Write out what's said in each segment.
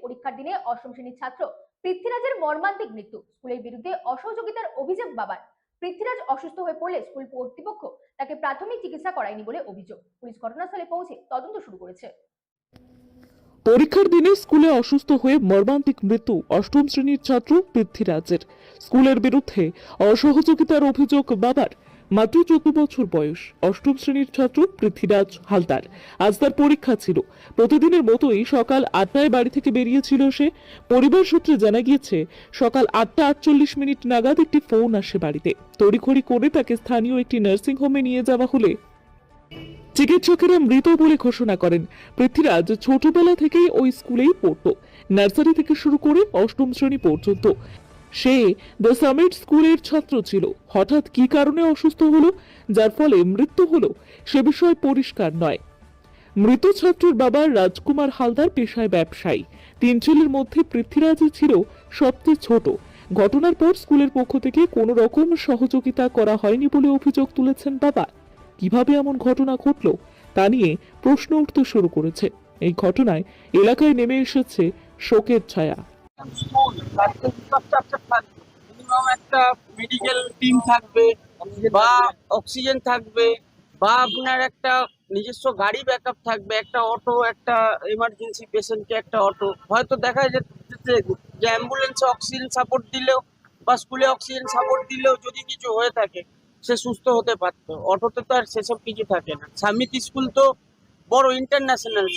পরীক্ষার দিনে অষ্টম শ্রেণীর ছাত্র পৃথ্বীরাজের মর্মান্তিক মৃত্যু। স্কুলের বিরুদ্ধে অসহযোগিতার অভিযোগ বাবার। পৃথ্বীরাজ অসুস্থ হয়ে পড়লে স্কুল কর্তৃপক্ষ তাকে প্রাথমিক চিকিৎসা করায়নি বলে অভিযোগ। পুলিশ ঘটনাস্থলে পৌঁছে তদন্ত শুরু করেছে। পরীক্ষার দিনে স্কুলে অসুস্থ হয়ে মর্মান্তিক মৃত্যু অষ্টম শ্রেণীর ছাত্র পৃথ্বীরাজের। স্কুলের বিরুদ্ধে অসহযোগিতার অভিযোগ বাবার। মাত্র 14 বছর বয়স অষ্টম শ্রেণীর ছাত্র পৃথ্বীরাজ হালদার। আজ তার পরীক্ষা ছিল। প্রতিদিনের মতোই সকাল 8টায় বাড়ি থেকে বেরিয়েছিল সে। পরিবার সূত্রে জানা গিয়েছে সকাল 8:48 নাগাদ একটি ফোন আসে বাড়িতে। তড়িঘড়ি করে তাকে স্থানীয় একটি নার্সিং হোমে নিয়ে যাওয়া হলে চিকিৎসকেরা মৃত বলে ঘোষণা করেন। পৃথ্বীরাজ ছোটবেলা থেকেই ওই স্কুলেই পড়তো, নার্সারি থেকে শুরু করে অষ্টম শ্রেণী পর্যন্ত। সে দ্য সামিট স্কুলের ছাত্র ছিল। হঠাৎ কি কারণে অসুস্থ হলো, যার ফলে মৃত্যু হলো, সে বিষয় পরিষ্কার নয়। মৃত ছাত্রের বাবা রাজকুমার হালদার পেশায় ব্যবসায়ী। 3 ছেলের মধ্যে পৃথ্বীরাজই ছিল সবচেয়ে ছোট। ঘটনার পর স্কুলের পক্ষ থেকে কোনো রকম সহযোগিতা করা হয়নি বলে অভিযোগ তুলেছেন বাবা। কিভাবে এমন ঘটনা ঘটল তা নিয়ে প্রশ্ন উঠতে শুরু করেছে। এই ঘটনায় এলাকায় নেমে এসেছে শোকের ছায়া। মিনিমাম একটা মেডিকেল টিম থাকবে বা অক্সিজেন থাকবে বা আপনার একটা নিজস্ব গাড়ি ব্যাকআপ থাকবে, একটা অটো, একটা এমার্জেন্সি পেশেন্টকে একটা অটো। হয়তো দেখা যাচ্ছে যে অ্যাম্বুলেন্সে অক্সিজেন সাপোর্ট দিলেও বা স্কুলে অক্সিজেন সাপোর্ট দিলেও যদি কিছু হয়ে থাকে সে সুস্থ হতে পারতো। অটোতে তো আর সেসব কিছু থাকে না। সামিত স্কুল তো বড় ইন্টারন্যাশনাল,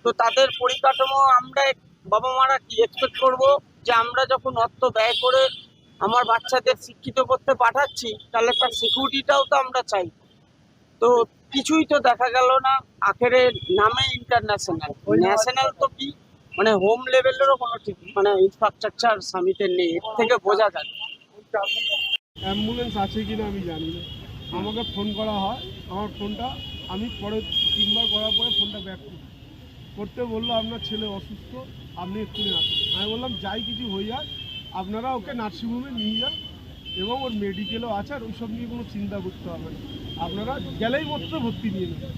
তো তাদের পরিকাঠামো আমরা বাবা মারা কি এক্সপেক্ট করবো যে আমরা যখন অর্থ ব্যয় করে আমার বাচ্চাদের শিক্ষিত করতে পাঠাচ্ছি তাহলে তার সিকিউরিটিটাও তো আমরা চাই। তো কিছুই তো দেখা গেল না। আখেরে নামে ইন্টারন্যাশনাল, ন্যাশনাল তো কি মানে হোম লেভেলেরও কোনো ঠিক মানে ইনফ্রাস্ট্রাকচার সামিটের নেই। এর থেকে বোঝা যায় অ্যাম্বুলেন্স আছে কিনা আমি জানি না। আমাকে ফোন করা হয়, আমার ফোনটা আমি পরে 3বার করার পরে ফোনটা ব্যাক করতে বললো আপনার ছেলে অসুস্থ, আপনি এক্ষুনি আসুন। আমি বললাম যাই কিছু হয়ে যায় আপনারা ওকে নার্সিংহোমে নিয়ে যান এবং ওর মেডিকেলও আছে, আর ওইসব নিয়ে কোনো চিন্তা করতে হবে না, আপনারা গেলেই মাত্র ভর্তি নিয়ে নেবেন,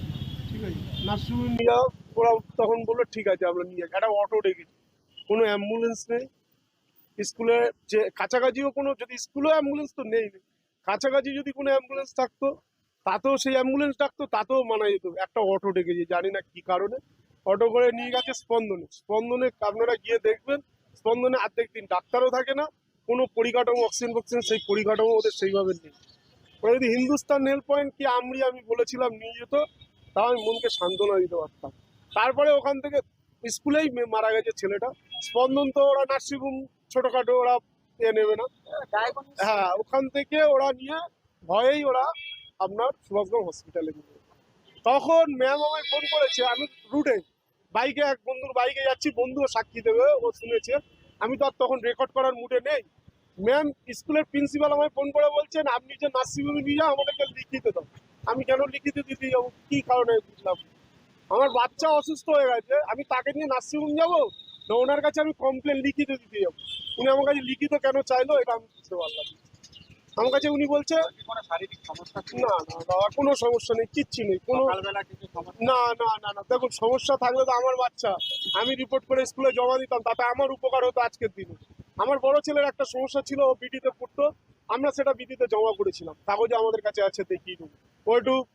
ঠিক আছে। নার্সিংহোমে নিয়ে যাও, ওরা তখন বললো ঠিক আছে আমরা নিয়ে যাই। একটা অটো ডেকেছি, কোনো অ্যাম্বুলেন্স নেই স্কুলে, যে কাছাকাছিও কোনো, যদি স্কুলেও অ্যাম্বুলেন্স তো নেই, কাছাকাছি যদি কোনো অ্যাম্বুলেন্স থাকতো তাতেও সেই অ্যাম্বুলেন্স ডাকতো, তাতেও মানা যেত। একটা অটো ডেকেছি, জানি না কি কারণে। অটো করে নিয়ে গেছে স্পন্দনে আপনারা গিয়ে দেখবেন, স্পন্দনে অর্ধেক দিন ডাক্তারও থাকে না, কোনো পরিকাঠামো অক্সিজেন সেই পরিকাঠামো ওদের সেইভাবে নেই। ওরা যদি হিন্দুস্তান হেল্প পয়েন্ট কি আমি বলেছিলাম নিয়ে যেত, তাও আমি মনকে সান্ত্বনা দিতে পারতাম। তারপরে ওখান থেকে স্কুলেই মারা গেছে ছেলেটা। স্পন্দন তো ওরা নার্সিংহোম ছোটখাটো ওরা নেবে না, হ্যাঁ ওখান থেকে ওরা নিয়ে ভয়েই ওরা আপনার সুভাষগঞ্জ হসপিটালে নিয়ে। তখন ম্যাম আমায় ফোন করেছে, আমি রুটে বাইকে এক বন্ধুর বাইকে যাচ্ছি, বন্ধুও সাক্ষী দেবে, ও শুনেছে। আমি তো আর তখন রেকর্ড করার মুডে নেই। ম্যাম স্কুলের প্রিন্সিপাল আমায় ফোন করে বলছেন আপনি যে নার্সিংহোমে নিয়ে যাও আমাদেরকে লিখিত দাও। আমি কেন লিখিত দিতে যাবো, কি কারণে বুঝলাম। আমার বাচ্চা অসুস্থ হয়ে গেছে, আমি তাকে নিয়ে নার্সিংহোম যাবো না ওনার কাছে আমি কমপ্লেন লিখিত দিতে যাবো? উনি আমার কাছে লিখিত কেন চাইলো এটা আমি বুঝতে পারলাম। আমার কাছে উনি বলছে না না বাবা কোনো সমস্যা নেই, কিচ্ছু নেই, কোনো না না না না দেখুন সমস্যা থাকলে তো আমার বাচ্চা আমি রিপোর্ট করে স্কুলে জমা দিতাম, তাতে আমার উপকার হতো আজকের দিনে। আমার বড় ছেলের একটা সমস্যা ছিল, ও বিডিতে পড়তো, আমরা সেটা বিডিতে জমা করেছিলাম, কাগজে আমাদের কাছে আছে, দেখিয়ে দেবো।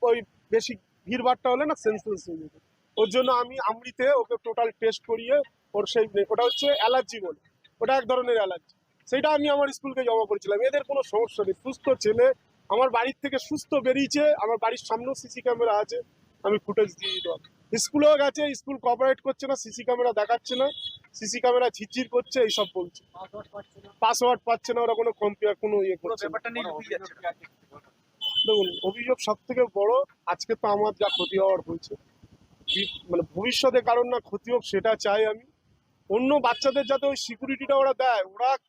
ওই বেশি ভিড়ভাড়টা হলে না সেন্সলেস হয়ে যেত, ওর জন্য আমি আমৃতে ওকে টোটাল টেস্ট করিয়ে ওর সেই ওটা হচ্ছে অ্যালার্জি বলে, ওটা এক ধরনের অ্যালার্জি, সেটা আমি আমার স্কুলকে জমা করেছিলাম। এদের কোনো সমস্যা নেই, সুস্থ ছেলে আমার বাড়ির থেকে সুস্থ বেরিয়েছে, আমার বাড়ির সামনেও সিসি ক্যামেরা আছে, আমি ফুটেজ দিয়ে দিতে পারবো। স্কুলেও গেছে, স্কুল কোঅপারেট করছে না, সিসি ক্যামেরা দেখাচ্ছে না, সিসি ক্যামেরা ঝিরঝির করছে, এইসব বলছে, পাসওয়ার্ড পাচ্ছে না, ওরা কোনো কোনো ইয়ে করছে না। দেখুন অভিযোগ সব থেকে বড়, আজকে তো আমার যা ক্ষতি হওয়ার হয়েছে, মানে ভবিষ্যতে কারণ না ক্ষতি হোক সেটা চাই আমি। অন্য বাচ্চাদের যাতে ওই সিকিউরিটিটা ওরা দেয়,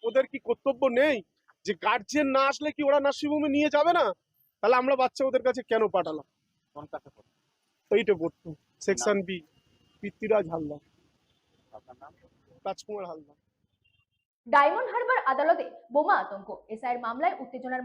ওদের কি কর্তব্য নেই যে গার্জিয়ান না আসলে কি ওরা নার্সিংহোমে নিয়ে যাবে না? তাহলে আমরা বাচ্চা ওদের কাছে কেন পাঠালাম? এইটা পড়তো সেকশন বি, পৃথ্বীরাজ হালদার, রাজকুমার হালদার। ডায়মন্ড হারবার আদালতে বোমা আতঙ্ক। এসআইয়ের মামলায় উত্তেজনার